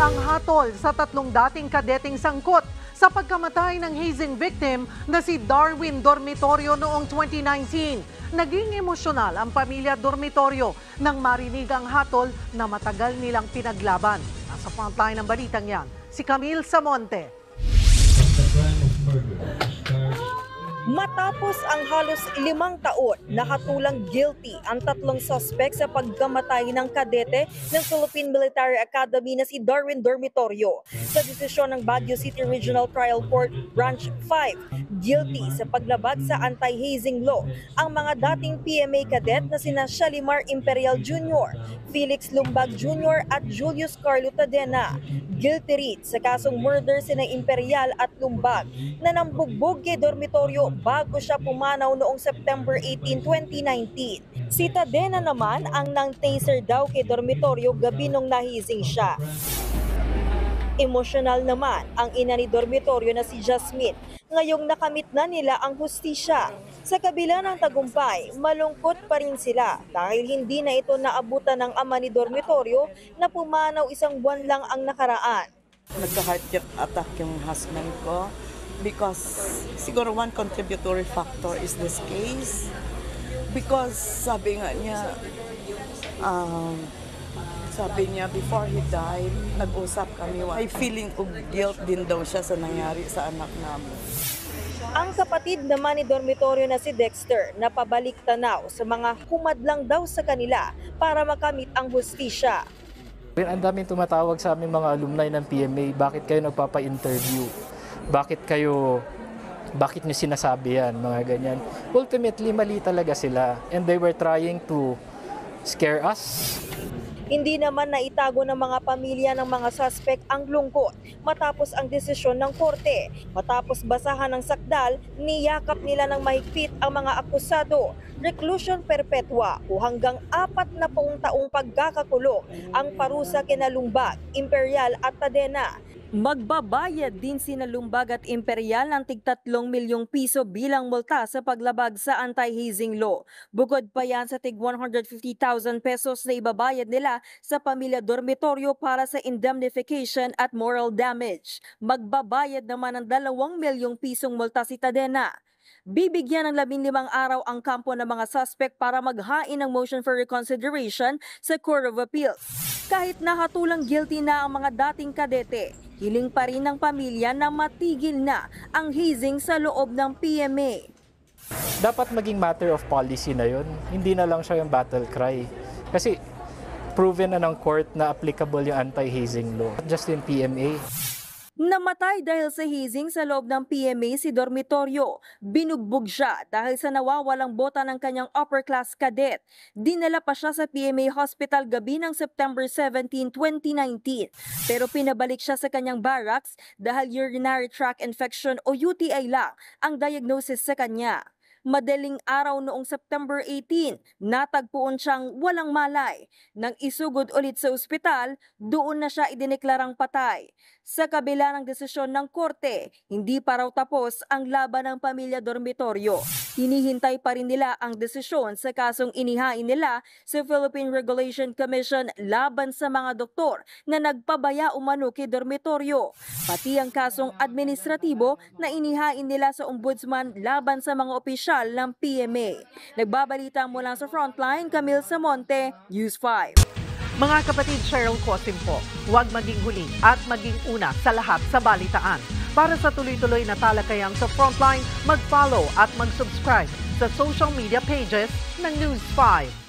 ang hatol sa tatlong dating kadeteng sangkot sa pagkamatay ng hazing victim na si Darwin Dormitorio noong 2019. Naging emosyonal ang pamilya Dormitorio nang marinig ang hatol na matagal nilang pinaglaban. Nasa frontline ng balitang yan, si Camille Samonte. Matapos ang halos 5 taon, nakatulang guilty ang tatlong suspect sa pagkamatay ng kadete ng Philippine Military Academy na si Darwin Dormitorio. Sa desisyon ng Baguio City Regional Trial Court Branch 5, guilty sa paglabag sa anti-hazing law ang mga dating PMA cadet na sina Shalimar Imperial Jr., Felix Lumbag Jr. at Julius Carlo Tadena. Guilty rin sa kasong murder sina Imperial at Lumbag na nambugbog kay Dormitorio bago siya pumanaw noong September 18, 2019. Si Tadena naman ang nang-taser daw kay Dormitorio gabi nung nahizing siya. Emosyonal naman ang ina ni Dormitorio na si Jasmine ngayong nakamit na nila ang hustisya. Sa kabila ng tagumpay, malungkot pa rin sila dahil hindi na ito naabutan ng ama ni Dormitorio na pumanaw 1 buwan lang ang nakaraan. Nagka-heart attack yung husband ko because siguro one contributory factor is this case because sabi niya before he died, nag-usap kami. May feeling of guilt din daw siya sa nangyari sa anak namin. Ang kapatid naman ni Dormitorio na si Dexter na pabalik tanaw sa mga humadlang daw sa kanila para makamit ang hustisya. Ang daming tumatawag sa aming mga alumni ng PMA, bakit kayo nagpapa-interview? Bakit nyo sinasabi yan, mga ganyan. Ultimately, mali talaga sila and they were trying to scare us. Hindi naman naitago ng mga pamilya ng mga suspect ang lungkot matapos ang desisyon ng korte. Matapos basahan ng sakdal, niyakap nila ng mahigpit ang mga akusado. Reclusion perpetua o hanggang 40 taong pagkakakulong ang parusa kina Lumbag, Imperial at Tadena. Magbabayad din sina Lumbag at Imperial ng tig 3 milyong piso bilang multa sa paglabag sa anti-hazing law. Bukod pa yan sa tig 150,000 pesos na ibabayad nila sa pamilya Dormitorio para sa indemnification at moral damage. Magbabayad naman ng 2 milyong pisong multa si Tadena. Bibigyan ng 15 araw ang kampo ng mga suspect para maghain ng motion for reconsideration sa Court of Appeals. Kahit nakatulang guilty na ang mga dating kadete, hiling pa rin ng pamilya na matigil na ang hazing sa loob ng PMA. Dapat maging matter of policy na yun, hindi na lang siya yung battle cry. Kasi proven na ng court na applicable yung anti-hazing law, just in PMA. Namatay dahil sa hazing sa loob ng PMA si Dormitorio. Binugbog siya dahil sa nawawalang bota ng kanyang upper class cadet. Dinala pa siya sa PMA Hospital gabi ng September 17, 2019. Pero pinabalik siya sa kanyang barracks dahil urinary tract infection o UTI lang ang diagnosis sa kanya. Madaling araw noong September 18, natagpuan siyang walang malay. Nang isugod ulit sa ospital, doon na siya idineklarang patay. Sa kabila ng desisyon ng korte, hindi pa raw tapos ang laban ng pamilya Dormitorio. Hinihintay pa rin nila ang desisyon sa kasong inihain nila sa Philippine Regulation Commission laban sa mga doktor na nagpabaya umano kay Dormitorio. Pati ang kasong administratibo na inihain nila sa ombudsman laban sa mga opisyal ng PMA. Nagbabalita mula sa Frontline, Camille Samonte, News 5. Mga kapatid, Cheryl Cosim po, huwag maging huli at maging una sa lahat sa balitaan. Para sa tuloy-tuloy na talakayang sa Frontline, mag-follow at mag-subscribe sa social media pages ng News 5.